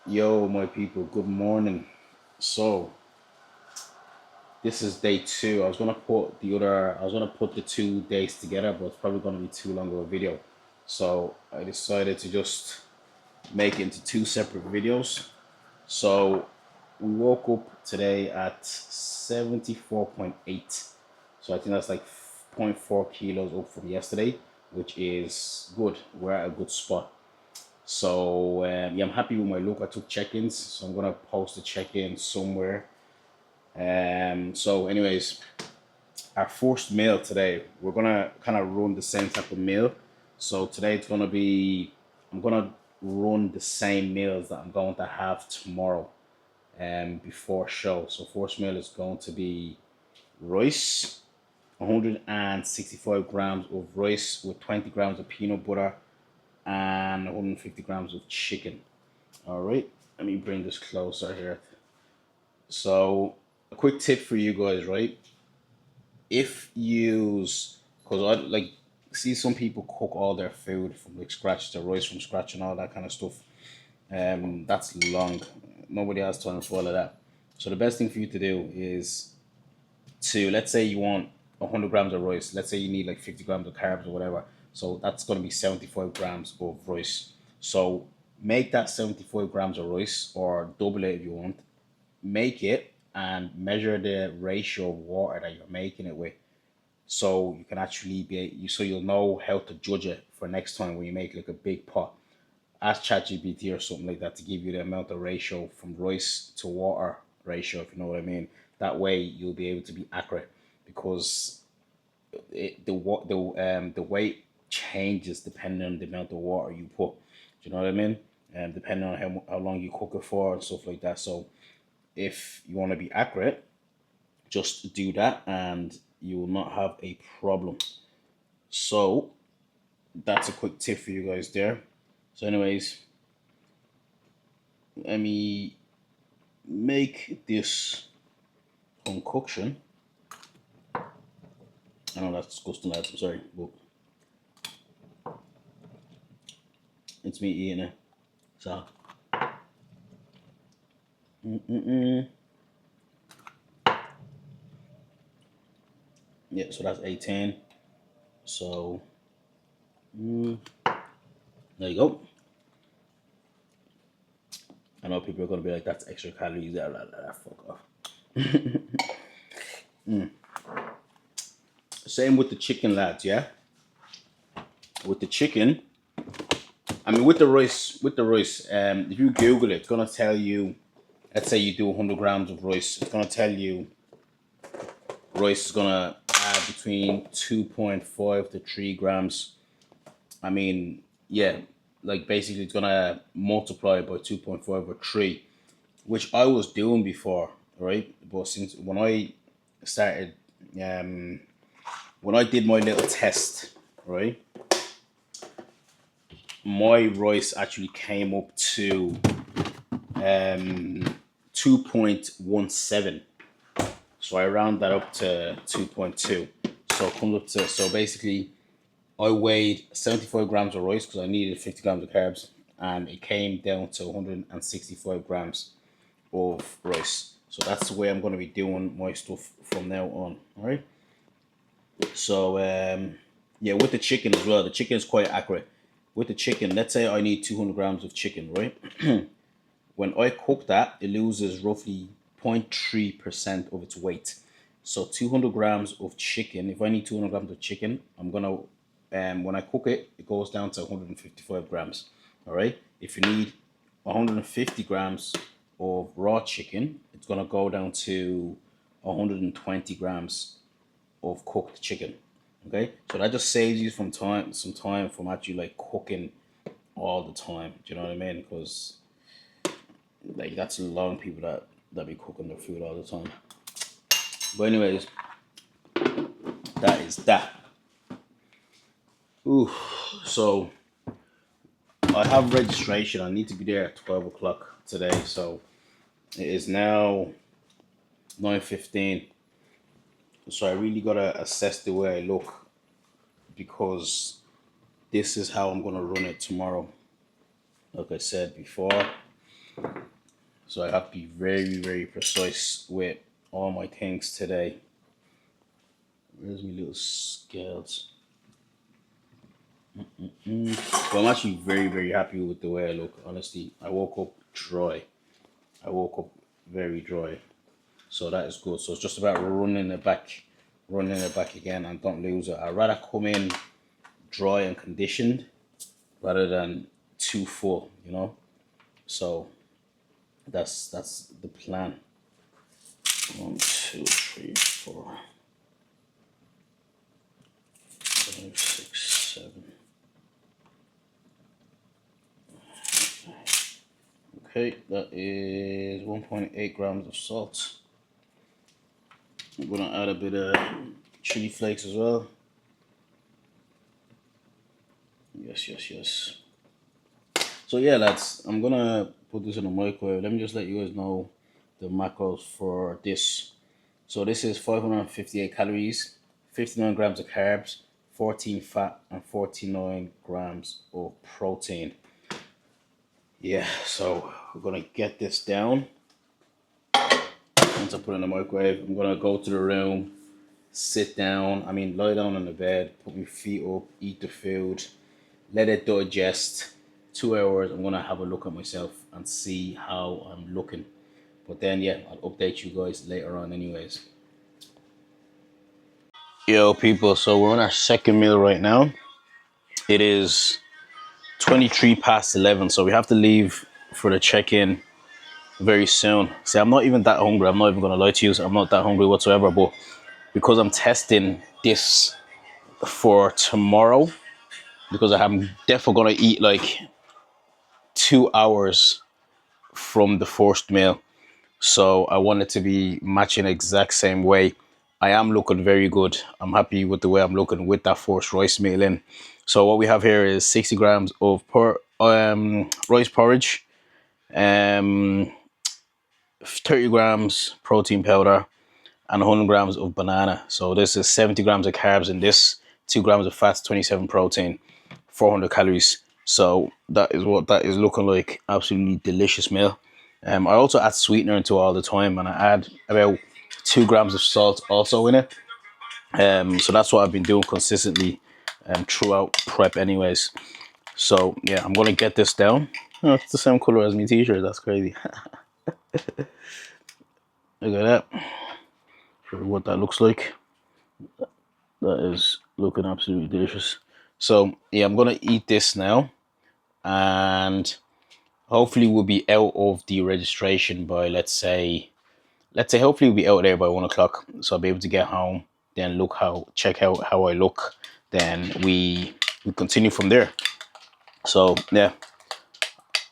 Yo, my people, good morning. So, this is day two. I was gonna put the 2 days together, but it's probably gonna be too long of a video. So, I decided to just make it into two separate videos. So, we woke up today at 74.8. So, I think that's like zero point 0.4 kilos up from yesterday, which is good. We're at a good spot. So yeah, I'm happy with my look. I took check-ins, so I'm gonna post a check-in somewhere. So anyways, our first meal today, we're gonna kind of run the same type of meal. So today I'm gonna run the same meals that I'm going to have tomorrow, before show. So first meal is going to be rice, 165 grams of rice with 20 grams of peanut butter and 150 grams of chicken. All right, let me bring this closer here. So, a quick tip for you guys, right? If you use, because I like see some people cook all their food from like scratch, the rice from scratch and all that kind of stuff. That's long. Nobody has time for all of that. So the best thing for you to do is to, let's say you want 100 grams of rice. Let's say you need like 50 grams of carbs or whatever. So that's going to be 75 grams of rice. So make that 75 grams of rice or double it if you want. Make it and measure the ratio of water that you're making it with. So you can actually so you'll know how to judge it for next time when you make like a big pot. Ask ChatGPT or something like that to give you the amount of ratio from rice to water ratio, if you know what I mean. That way you'll be able to be accurate because the weight changes depending on the amount of water you put. Do you know what I mean? And depending on how long you cook it for and stuff like that. So if you want to be accurate, just do that and you will not have a problem. So that's a quick tip for you guys there. So, anyways, let me make this concoction. I know that's disgusting, lads. I'm sorry, but it's me eating it. So, yeah. So that's 18. So, there you go. I know people are gonna be like, "That's extra calories." Fuck off. Same with the chicken, lads. Yeah. With the chicken, I mean, with the rice, if you Google it, it's gonna tell you. Let's say you do 100 grams of rice. It's gonna tell you rice is gonna add between 2.5 to 3 grams. I mean, yeah, like basically it's gonna multiply by 2.5 or 3, which I was doing before, right? But since started, um, when I did my little test, right, my rice actually came up to 2.17. So I round that up to 2.2. So it comes up to, so basically I weighed 75 grams of rice because I needed 50 grams of carbs, and it came down to 165 grams of rice. So that's the way I'm going to be doing my stuff from now on. All right. So yeah, with the chicken as well, the chicken is quite accurate. With the chicken, let's say I need 200 grams of chicken, right? When I cook that, it loses roughly 0.3% of its weight. So 200 grams of chicken, if I need 200 grams of chicken, I'm going to, when I cook it, it goes down to 155 grams. All right. If you need 150 grams of raw chicken, it's going to go down to 120 grams of cooked chicken. Okay. So that just saves you some time from actually like cooking all the time. Do you know what I mean? Because like that's a lot of people that be cooking their food all the time. But anyways, that is that. Ooh, so I have registration. I need to be there at 12 o'clock today. So it is now 9:15. So I really gotta assess the way I look because this is how I'm gonna run it tomorrow. Like I said before, So I have to be very, very precise with all my things today. Where's my little scales? But I'm actually very, very happy with the way I look. Honestly, I woke up dry. I woke up very dry. So that is good. So it's just about running it back again, and don't lose it. I'd rather come in dry and conditioned rather than too full, you know. So that's the plan. 1, 2, 3, 4, 5, 6, 7. Okay, that is 1.8 grams of salt. I'm gonna add a bit of chili flakes as well. Yes. So yeah, lads, I'm gonna put this in the microwave. Let me just let you guys know the macros for this. So this is 558 calories, 59 grams of carbs, 14 fat, and 49 grams of protein. Yeah, so we're gonna get this down. Once I put it in the microwave, I'm gonna go to the room, sit down, lie down on the bed, put my feet up, eat the food, let it digest. 2 hours, I'm gonna have a look at myself and see how I'm looking. But then, yeah, I'll update you guys later on anyways. Yo, people, so we're on our second meal right now. It is 23 past 11, so we have to leave for the check-in very soon. See, I'm not even that hungry. I'm not even gonna lie to you. I'm not that hungry whatsoever, but because I'm testing this for tomorrow, because I'm definitely gonna eat like 2 hours from the first meal. So I want it to be matching the exact same way. I am looking very good. I'm happy with the way I'm looking with that first rice meal in. So what we have here is 60 grams of rice porridge, 30 grams protein powder, and 100 grams of banana. So this is 70 grams of carbs in this, 2 grams of fats, 27 protein, 400 calories. So that is what that is looking like. Absolutely delicious meal. I also add sweetener into all the time, and I add about 2 grams of salt also in it. So that's what I've been doing consistently throughout prep anyways. So yeah, I'm gonna get this down. Oh, it's the same color as my t-shirt. That's crazy. Look at that. For what that looks like. That is looking absolutely delicious. So yeah, I'm gonna eat this now, and hopefully we'll be out of the registration by let's say hopefully we'll be out there by 1 o'clock, so I'll be able to get home, then check out how I look, then we continue from there. So yeah,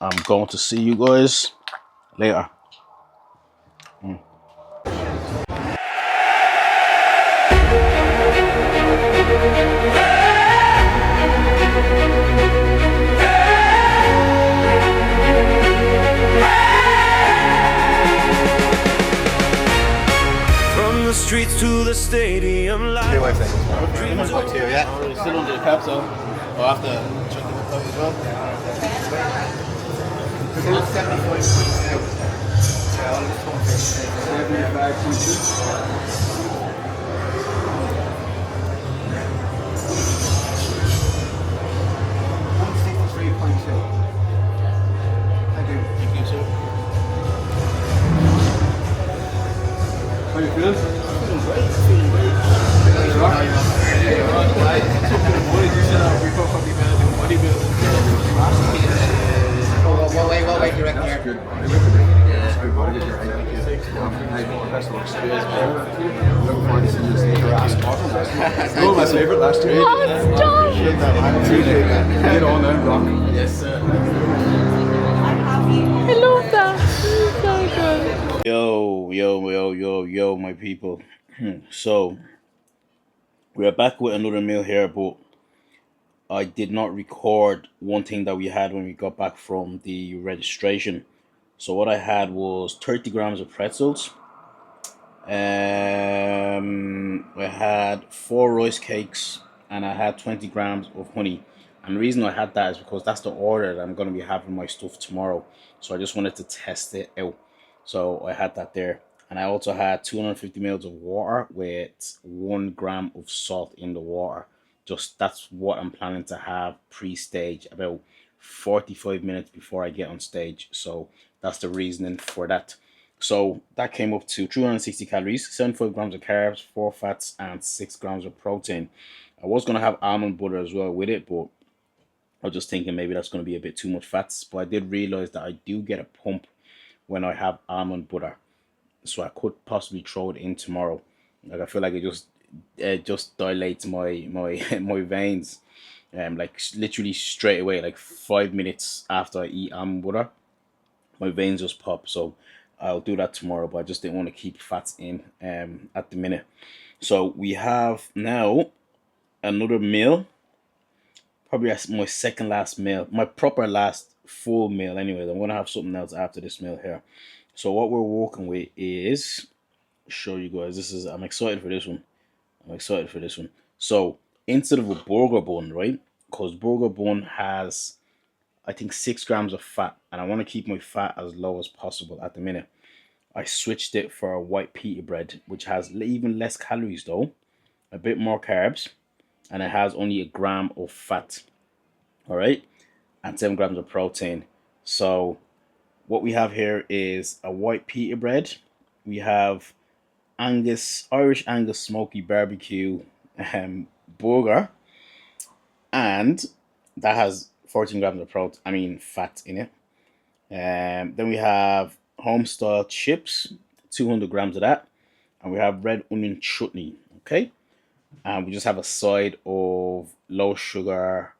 I'm going to see you guys later. Streets to the stadium light. Your wife thing. Yeah. Still under the cap, so I'll have to check the top as well. 163.2. Thank you. Thank you, sir. How you feeling? Feeling great. What weight do you reckon here? Good. That's good body. Get your height. Best of luck. Looking forward to seeing you snake your ass. No, my favourite last year. Appreciate that, man. Appreciate that. Get on now, rock. Yes, sir. I love that. It's so good. Yo, my people. So we're back with another meal here, but I did not record one thing that we had when we got back from the registration. So what I had was 30 grams of pretzels. I had 4 rice cakes, and I had 20 grams of honey. And the reason I had that is because that's the order that I'm going to be having my stuff tomorrow. So I just wanted to test it out. So I had that there. And I also had 250 mils of water with 1 gram of salt in the water. Just that's what I'm planning to have pre-stage about 45 minutes before I get on stage. So that's the reasoning for that. So that came up to 360 calories, 75 grams of carbs, 4 fats, and 6 grams of protein. I was gonna have almond butter as well with it, but I was just thinking maybe that's gonna be a bit too much fats. But I did realize that I do get a pump when I have almond butter, so I could possibly throw it in tomorrow. Like I feel like it just dilates my my veins, like literally straight away, like 5 minutes after I eat almond butter, my veins just pop. So I'll do that tomorrow, but I just didn't want to keep fats in at the minute. So we have now another meal, probably as my second last meal, my proper last full meal. Anyways, I'm gonna have something else after this meal here. So what we're working with is show you guys. This is I'm excited for this one. I'm excited for this one. So instead of a burger bun, right? Because burger bun has I think 6 grams of fat, and I want to keep my fat as low as possible at the minute. I switched it for a white pita bread, which has even less calories though, a bit more carbs, and it has only 1 gram of fat. All right, and 7 grams of protein. So what we have here is a white pita bread. We have Irish Angus smoky barbecue burger, and that has 14 grams of fat in it. Then we have home style chips, 200 grams of that, and we have red onion chutney. Okay, and we just have a side of low sugar,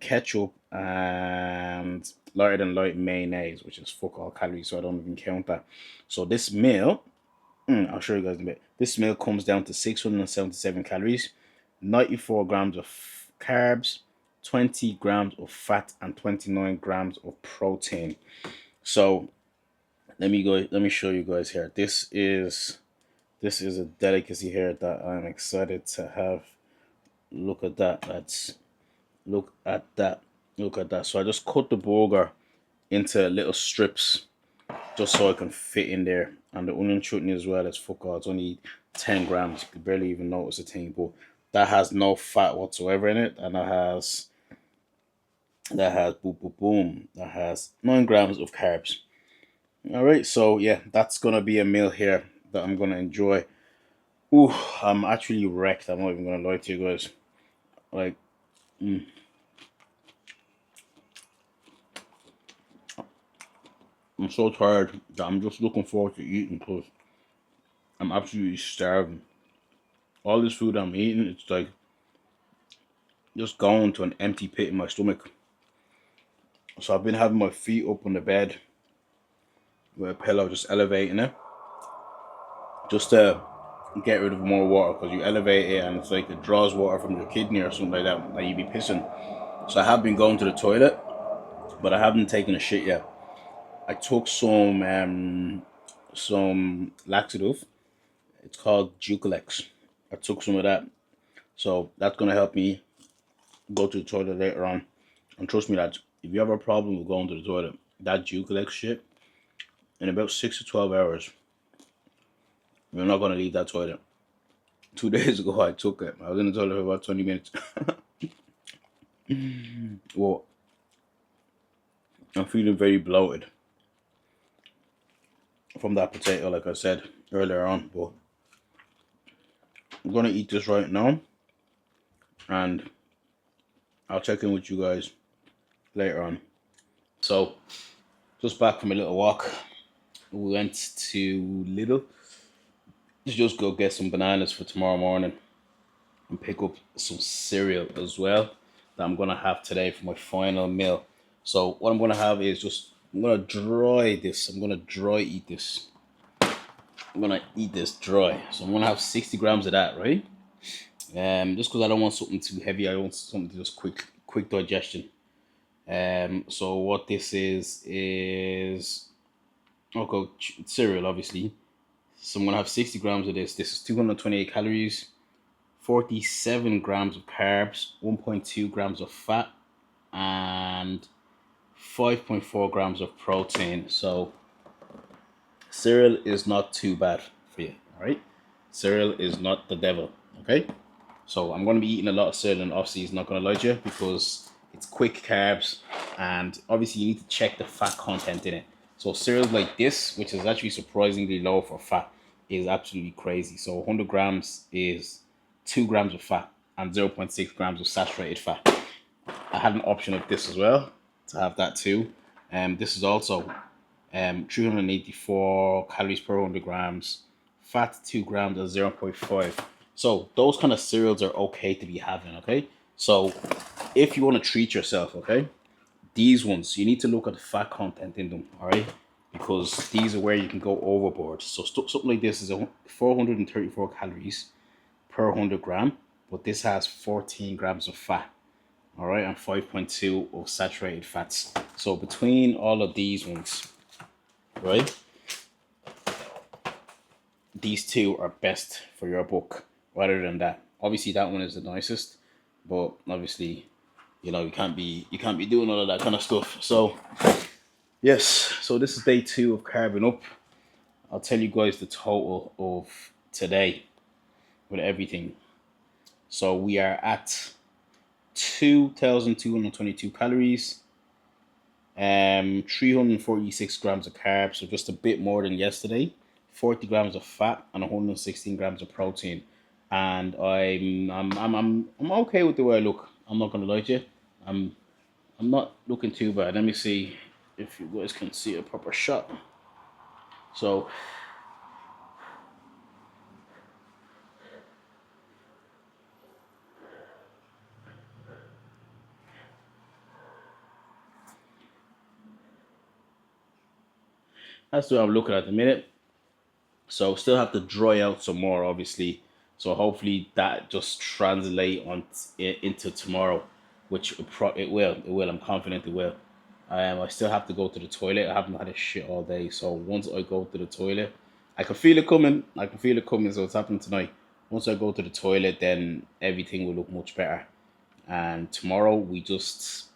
ketchup, and lighter than light mayonnaise, which is fuck all calories, so I don't even count that. So this meal, I'll show you guys in a bit. This meal comes down to 677 calories, 94 grams of carbs, 20 grams of fat, and 29 grams of protein. So let me show you guys here. This is a delicacy here that I'm excited to have. Look at that. Look at that. Look at that. So I just cut the burger into little strips just so I can fit in there. And the onion chutney as well is fuck all. It's only 10 grams. You can barely even notice a thing, but that has no fat whatsoever in it, and that has boom boom boom. That has 9 grams of carbs. All right, so yeah, that's gonna be a meal here that I'm gonna enjoy. Ooh, I'm actually wrecked. I'm not even gonna lie to you guys. Like, I'm so tired that I'm just looking forward to eating because I'm absolutely starving. All this food I'm eating, it's like just going to an empty pit in my stomach. So I've been having my feet up on the bed with a pillow, just elevating it, just to get rid of more water, because you elevate it and it's like it draws water from your kidney or something like that, like you'd be pissing. So I have been going to the toilet, but I haven't taken a shit yet. I took some laxative. It's called Ducalex. I took some of that, so that's gonna help me go to the toilet later on. And trust me, that if you have a problem with going to the toilet, that Ducalex shit, in about 6 to 12 hours, you're not gonna leave that toilet. 2 days ago, I took it. I was in the toilet for about 20 minutes. Well, I'm feeling very bloated from that potato, like I said earlier on. But I'm gonna eat this right now, and I'll check in with you guys later on. So, just back from a little walk. We went to Lidl to just go get some bananas for tomorrow morning and pick up some cereal as well that I'm gonna have today for my final meal. So what I'm gonna have is I'm gonna dry this. I'm gonna dry eat this. I'm gonna eat this dry. So I'm gonna have 60 grams of that, right? Just because I don't want something too heavy. I want something to just quick digestion. So what this is okay, cereal obviously. So I'm gonna have 60 grams of this. This is 228 calories, 47 grams of carbs, 1.2 grams of fat, and 5.4 grams of protein. So cereal is not too bad for you. All right, cereal is not the devil. Okay, so I'm going to be eating a lot of cereal in off season, not going to lie to you, because it's quick carbs, and obviously you need to check the fat content in it. So cereals like this, which is actually surprisingly low for fat, is absolutely crazy. So 100 grams is 2 grams of fat and 0.6 grams of saturated fat. I had an option of this as well, to have that too. This is also 384 calories per 100 grams, fat 2 grams at 0.5. So those kind of cereals are okay to be having, okay? So if you want to treat yourself, okay, these ones, you need to look at the fat content in them, all right? Because these are where you can go overboard. So something like this is 434 calories per 100 gram, but this has 14 grams of fat, all right, and 5.2 of saturated fats. So between all of these ones, right, these two are best for your book rather than that. Obviously that one is the nicest, but obviously, you know, you can't be doing all of that kind of stuff. So yes, so this is day 2 of carbing up. I'll tell you guys the total of today with everything. So we are at 2,222 calories, 346 grams of carbs, so just a bit more than yesterday, 40 grams of fat, and 116 grams of protein. And I'm okay with the way I look. I'm not gonna lie to you. I'm not looking too bad. Let me see if you guys can see a proper shot. So that's what I'm looking at the minute. So still have to dry out some more, obviously. So hopefully that just translate on into tomorrow, which it will. It will. I'm confident it will. I still have to go to the toilet. I haven't had a shit all day. So once I go to the toilet, I can feel it coming. I can feel it coming. So it's happening tonight. Once I go to the toilet, then everything will look much better. And tomorrow we just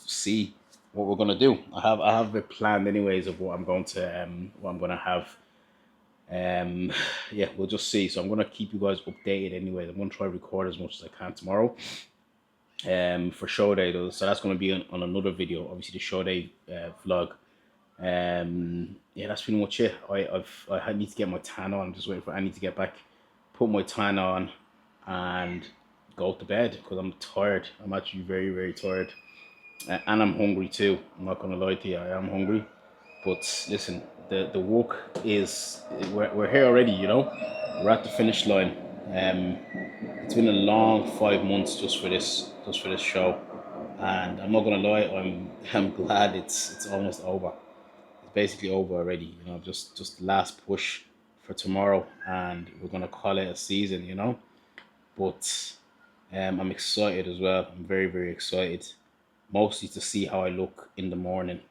see what we're gonna do. I have it planned anyways of what I'm gonna have. Yeah, we'll just see. So I'm gonna keep you guys updated anyways. I'm gonna try to record as much as I can tomorrow. For show day though, so that's gonna be on another video. Obviously the show day vlog. Yeah, that's pretty much it. I need to get my tan on. I'm just waiting for I need to get back, put my tan on, and go to bed because I'm tired. I'm actually very, very tired, and I'm hungry too. I'm not gonna lie to you, I am hungry. But listen, the work is we're here already. You know, we're at the finish line. It's been a long 5 months just for this show, and I'm not gonna lie, I'm glad it's almost over. It's basically over already. You know, just last push for tomorrow, and we're gonna call it a season. You know, but I'm excited as well. I'm very, very excited, mostly to see how I look in the morning.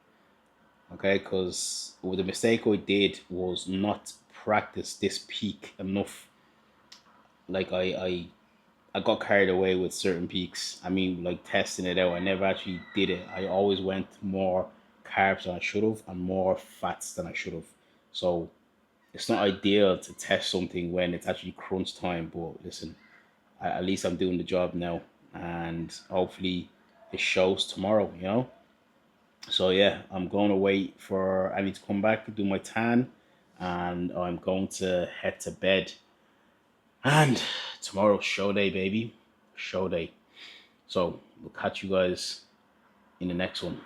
Okay, because the mistake I did was not practice this peak enough. Like I got carried away with certain peaks. I mean, like testing it out. I never actually did it. I always went more carbs than I should have and more fats than I should have. So it's not ideal to test something when it's actually crunch time. But listen, at least I'm doing the job now, and hopefully it shows tomorrow. You know. So yeah, I'm going to wait for Annie to come back, do my tan, and I'm going to head to bed. And tomorrow's show day, baby. Show day. So we'll catch you guys in the next one.